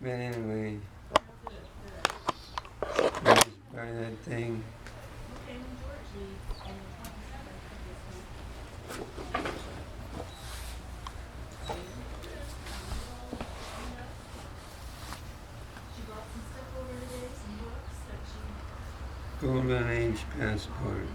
But anyway, I just buy that thing. Golden Age passport.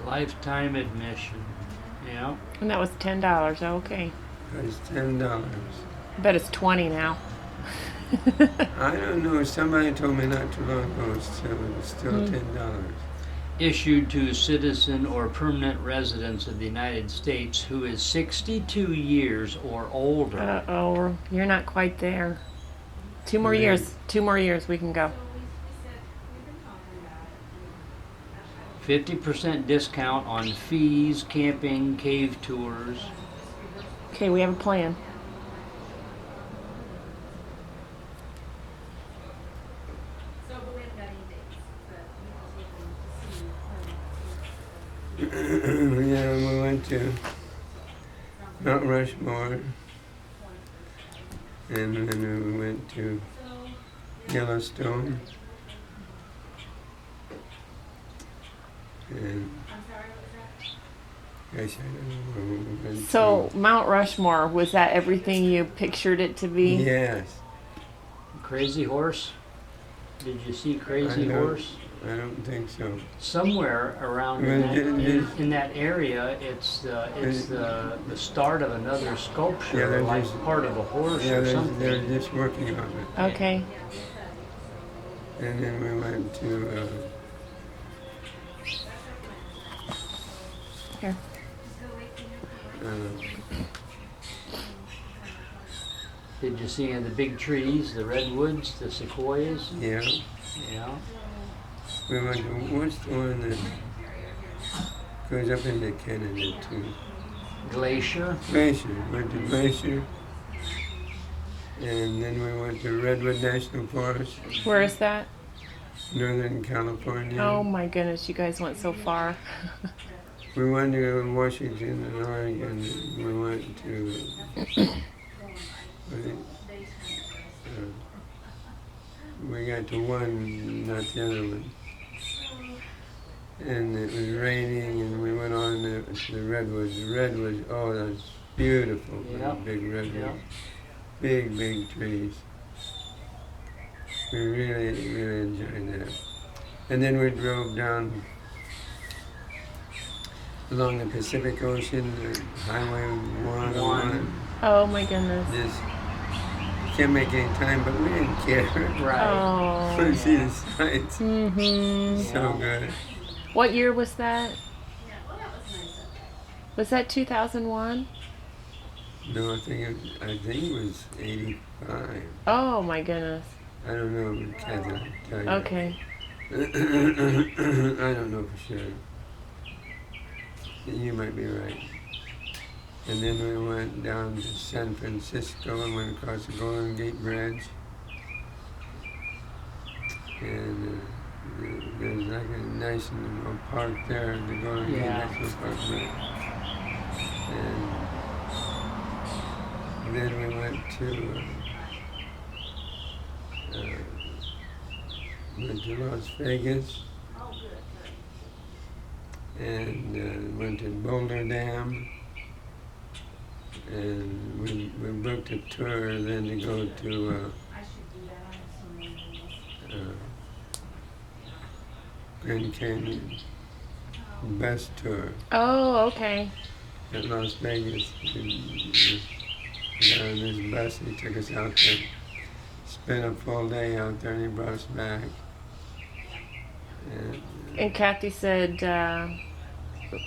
Lifetime admission. Yeah. And that was $10. Okay. It's $10. I bet it's 20 now. I don't know. Somebody told me not too long ago it's still $10. Issued to a citizen or permanent resident of the United States who is 62 years or older. Uh-oh, you're not quite there. 2 more Yeah. years. 2 more years we can go. 50% discount on fees, camping, cave tours. Okay, we have a plan. Yeah, we went to Mount Rushmore, and then we went to Yellowstone, and gosh, I don't know where we went So, Mount Rushmore, was that everything you pictured it to to. be? Yes, Crazy Horse? Did you see Crazy I don't- Horse? I don't think so. Somewhere around Well, in that area, it's the start of another sculpture, Yeah, there's like this- part of a horse Yeah, or they're something. just working on it. Okay. And then we went to Here. Did you see the big trees, the redwoods, the sequoias? yeah, Yeah. we went to, what's the one that goes up into Canada too? Glacier. Glacier, went to Glacier. And then we went to Redwood National Forest, Where is that? Northern California. Oh my goodness, you guys went so far. We went to Washington and Oregon. We went to we got to one, not the other one. And it was raining, and we went on to the redwoods. The redwoods, oh, that's beautiful. Yeah. Big redwoods, Yeah. big trees. We really enjoyed that. And then we drove down along the Pacific Ocean, Highway 101. Oh my goodness. Just can't make any time, but we didn't care. Right. We Oh. see the sights. Mm-hmm. So good. What year was that? Was that 2001? No, I think it was 85. Oh my goodness. I don't know, Kathy, I'll tell you. Okay. I don't know for sure. You might be right. And then we went down to San Francisco and went across the Golden Gate Bridge. And there's like a nice little park there, the Golden Gate Yeah. National Park. And then we went to Las Vegas. And went to Boulder Dam. And we booked a tour then to go to Grand Canyon. Best tour Oh, okay. at Las Vegas. We got on this bus, he took us out there. Spent a full day out there and he brought us back. And, And Kathy said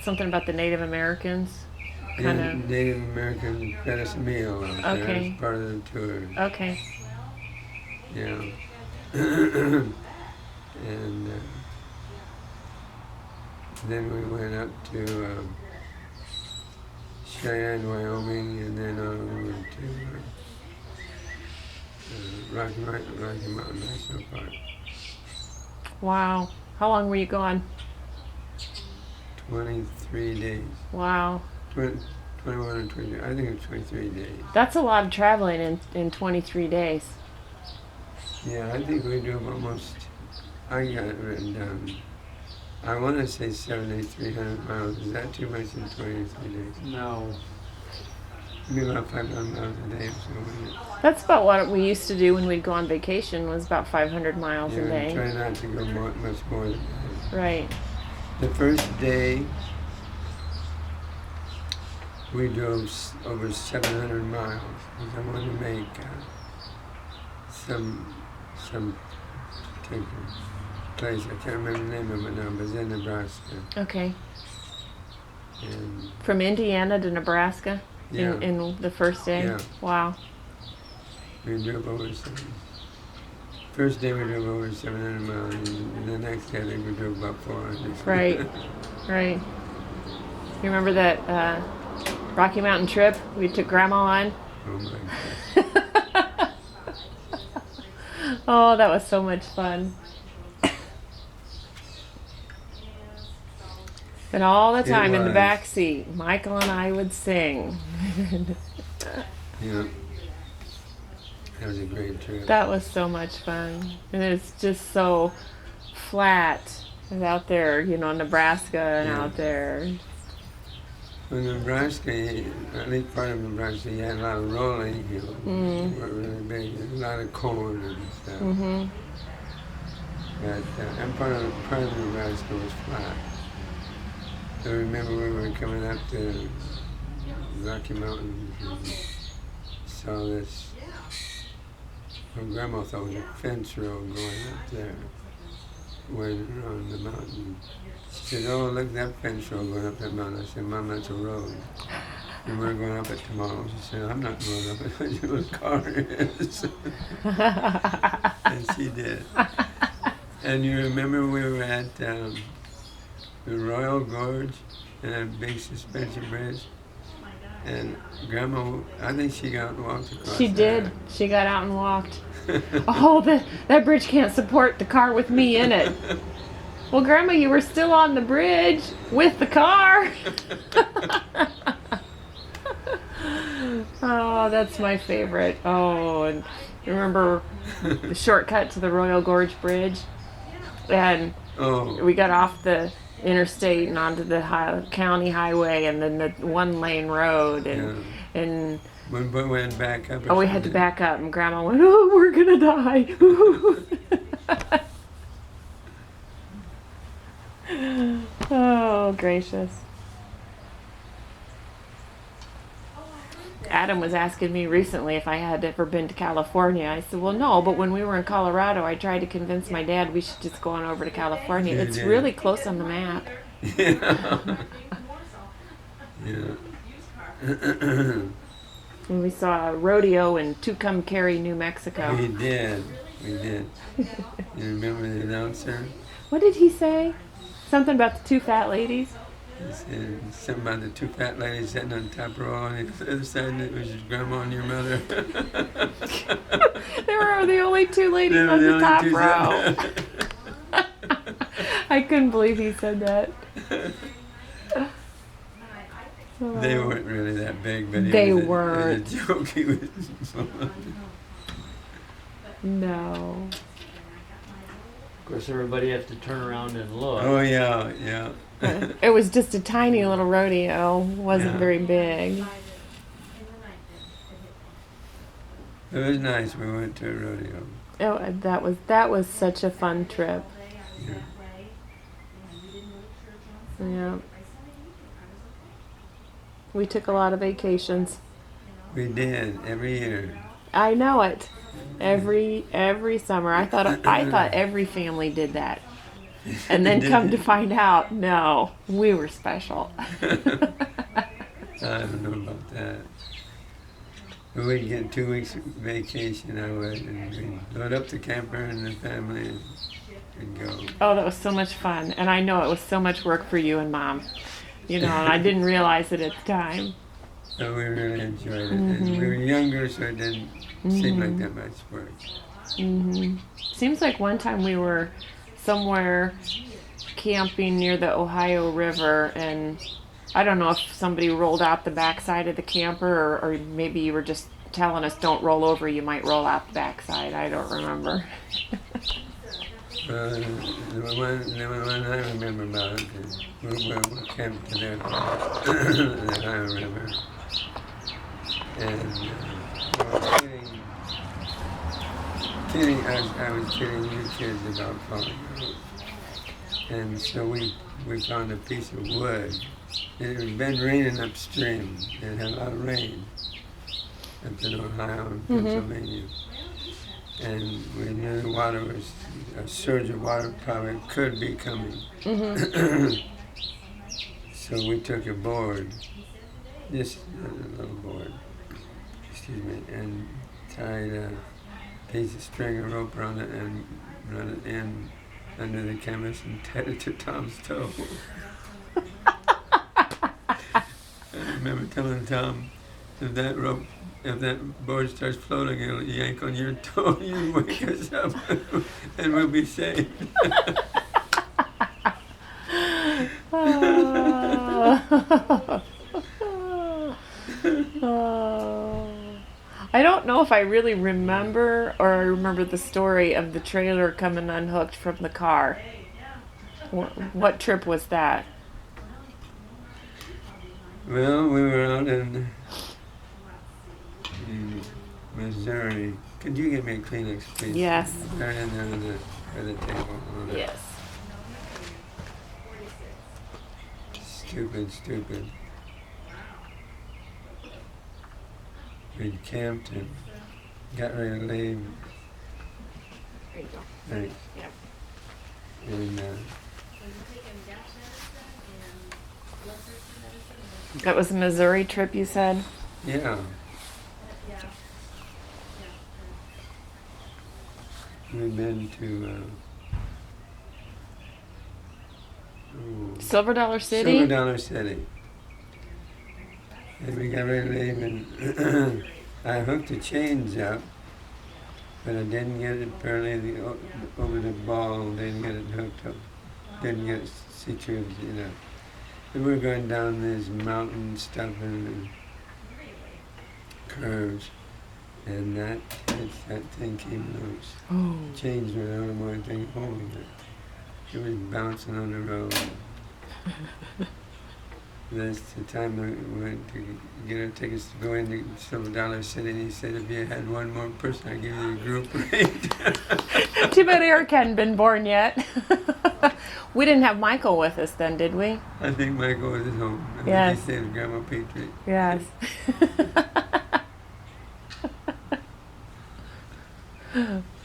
something about the Native Americans. Kind and of. Native American fed us a meal out there Okay. as part of the tour. Okay. Yeah. And then we went up to Cheyenne, Wyoming, and then over to Rocky Mountain National Park. Wow. How long were you gone? 23 days. Wow. 21 or 23. I think it's 23 days. That's a lot of traveling in 23 days. Yeah, I think we do almost. I got it written down. I want to say 7,300 miles. Is that too much in 23 days? No. Maybe about 500 miles a day or so, wouldn't it? That's about what we used to do when we'd go on vacation, was about 500 miles a Yeah, day. try not to go much more than that. Right. The first day, we drove over 700 miles because I wanted to make some particular place. I can't remember the name of it now, but it's in Nebraska. Okay. And From Indiana to Nebraska yeah, in the first day? Yeah. Wow. we drove over first day we drove over 700 miles, and the next day I think we drove about 400. Right. Right. You remember that Rocky Mountain trip we took Grandma on? Oh my God. Oh, that was so much fun. And all the time in the was. back seat, Michael and I would sing. Yeah. That was a great trip. That was so much fun. And it's just so flat and out there, Nebraska and Yeah. out there. In Nebraska, at least part of Nebraska, you had a lot of rolling hills. They weren't really big. There was a lot of corn and stuff. Mm-hmm. But and part of Nebraska was flat. I remember we were coming up to Rocky Mountains and saw this. My grandma thought it was a fence road going up there, went around the mountain. She said, "Oh, look, that fence road going up that mountain." I said, "Mom, that's a road. And we're going up it tomorrow." She said, "I'm not going up it. I know what a car is." And she did. And you remember we were at the Royal Gorge and that big suspension bridge? And Grandma, I think she got and walked across She did. that. She got out and walked. Oh, that bridge can't support the car with me in it. Well, Grandma, you were still on the bridge with the car. Oh, that's my favorite. Oh, and remember the shortcut to the Royal Gorge Bridge? And Oh, we got off the interstate and onto the county highway and then the one-lane road. And we went back up. oh, we had to back up, and Grandma went, "Oh, we're gonna die." Oh, gracious. Adam was asking me recently if I had ever been to California. I said, well, no, but when we were in Colorado, I tried to convince my dad we should just go on over to California. You It's did. really close on the map. Yeah. Yeah. And we saw a rodeo in Tucumcari, New Mexico. We did. We did. You remember the announcer? What did he say? Something about the two fat ladies? He said something about the two fat ladies sitting on top row, and the other side it was your grandma and your mother. They were the only two ladies They were on the the only top two row. sitting I couldn't believe he said that. They weren't really that big, but They it was weren't. a joke. He was No. Of course, everybody has to turn around and look. Oh yeah, yeah. It was just a tiny little rodeo. Wasn't Yeah. very big. It was nice. We went to a rodeo. Oh, that was such a fun trip. Yeah. Yeah. We took a lot of vacations. We did every year. I know it. Every summer. I thought every family did that. And then come to find out, no, we were special. I don't know about that. But we'd get 2 weeks vacation, I would, and we'd load up the camper and the family and go. Oh, that was so much fun. And I know it was so much work for you and Mom. And I didn't realize it at the time. So we really enjoyed it. And we were younger, so it didn't seem like that much work. Seems like one time we were somewhere camping near the Ohio River, and I don't know if somebody rolled out the backside of the camper, or maybe you were just telling us don't roll over, you might roll out the backside. I don't remember. The one I remember about is we camped there the Ohio River. And I was kidding you kids about falling out. And so we found a piece of wood. It had been raining upstream. It had a lot of rain up in Ohio and Pennsylvania. And we knew the water was, a surge of water probably could be coming. So we took a board, just a little board, excuse me, and tied a piece of string or rope around it and run it in under the canvas and tied it to Tom's toe. I remember telling Tom, if that board starts floating, it'll yank on your toe, you wake us up, and we'll be safe. I don't know if I really remember, or I remember the story of the trailer coming unhooked from the car. What trip was that? Well, we were out in Missouri. Could you give me a Kleenex, please? Yes. They're in there at the table. Yes. Stupid. We camped and got ready to leave. There you go. Thanks. Yep. And That was a Missouri trip, you said? yeah. We've been to Silver Dollar City? Silver Dollar City. And we got ready to leave, and I hooked the chains up, but I didn't get it apparently over the ball, didn't get it hooked up, didn't get it secured, you know. And we were going down this mountain stuff and curves, and that thing came loose. Oh. Chains were the only one thing holding it. It was bouncing on the road. That's the time we went to get our tickets to go into Silver Dollar City, and he said, if you had one more person, I'd give you a group rate. Too bad Eric hadn't been born yet. We didn't have Michael with us then, did we? I think Michael was at home. I Yes. think he stayed with Grandma Petrie. Yes.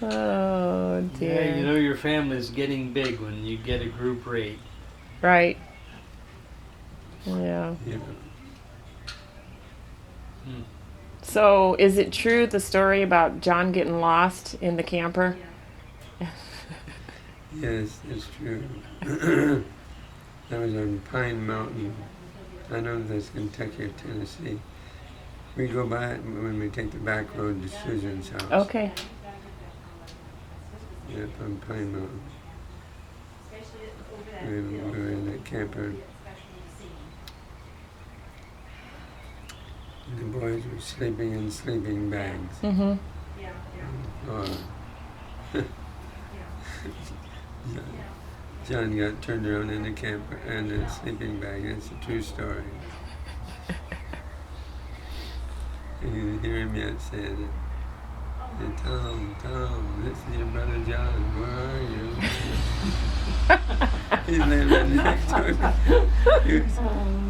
Oh, dear. Yeah, you know your family's getting big when you get a group rate. Right. Yeah. Yeah. So, is it true the story about John getting lost in the camper? Yes, it's true. That was on Pine Mountain. I know that's Kentucky or Tennessee. We go by it when we take the back road to Susan's house. Okay. Yep, on Pine Mountain. And we were in the camper. And the boys were sleeping in sleeping bags. Mm-hmm. Oh. John got turned around in the camper and the sleeping bag. That's a true story. You can hear him yet saying it. Hey, Tom, this is your brother John. Where are you? He's laying right next to him.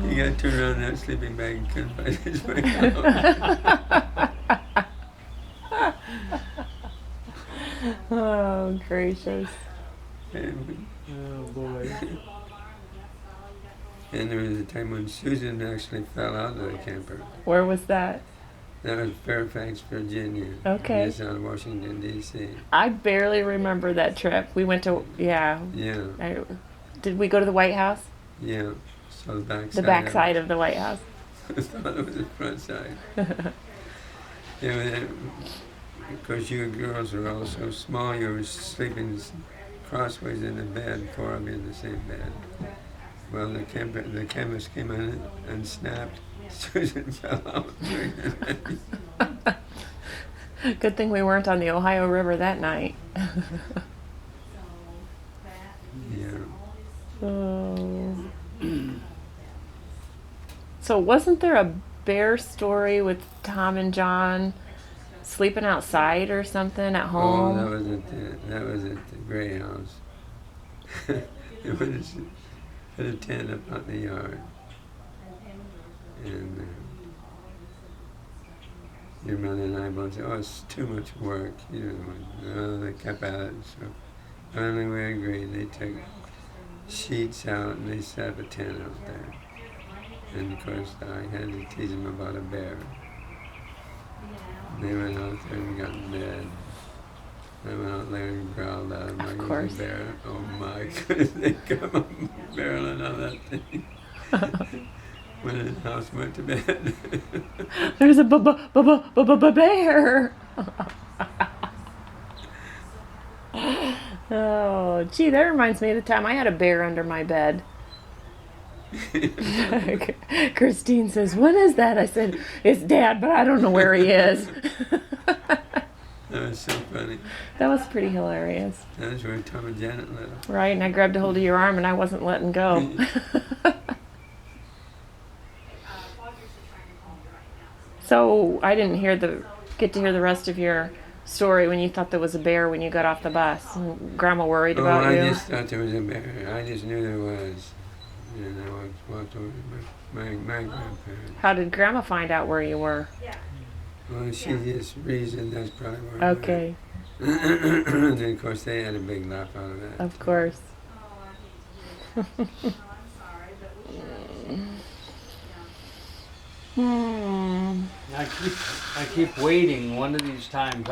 He got turned around in that sleeping bag and couldn't find his way out. Oh, gracious. Oh boy. And there was a time when Susan actually fell out of the camper. Where was that? That was Fairfax, Virginia. Okay. Just out of Washington, D.C. I barely remember that trip. We went to, yeah. Yeah, Did we go to the White House? yeah. So the backside. The backside of the White House. I thought it was the front side. Yeah, of course, you girls were all so small, you were sleeping crossways in the bed, four of you in the same bed. Well, the canvas came on and snapped. Susan fell out. Good thing we weren't on the Ohio River that night. Yeah. Oh. So wasn't there a bear story with Tom and John sleeping outside or something at Oh, home? that was at the Gray House. It was at a tent up out in the yard, and your mother and I both said, "Oh, it's too much work." Well, they kept at it, so finally we agreed. They took sheets out and they set up a tent out there. And of course, I had to tease them about a bear. They went out there and got in bed. I went out there and growled at them like it course. was a bear. Oh my goodness, they come up barreling on that thing. When the house went to bed. There's a bear. Oh, gee, that reminds me of the time I had a bear under my bed. Christine says, "When is that?" I said, "It's Dad, but I don't know where he is." That was so funny. That was pretty hilarious. That was where Tom and Janet lived. Right, and I grabbed a hold of your arm and I wasn't letting go. So I didn't get to hear the rest of your story when you thought there was a bear when you got off the bus. And Grandma worried about I you. just thought there was a bear. I just knew there was. And I walked over to my grandparents. How did Grandma find out where you were? Well, she just reasoned that's probably where Okay, I went. And then, of course, they had a big laugh out of that. of course. Hmm. I keep waiting one of these times.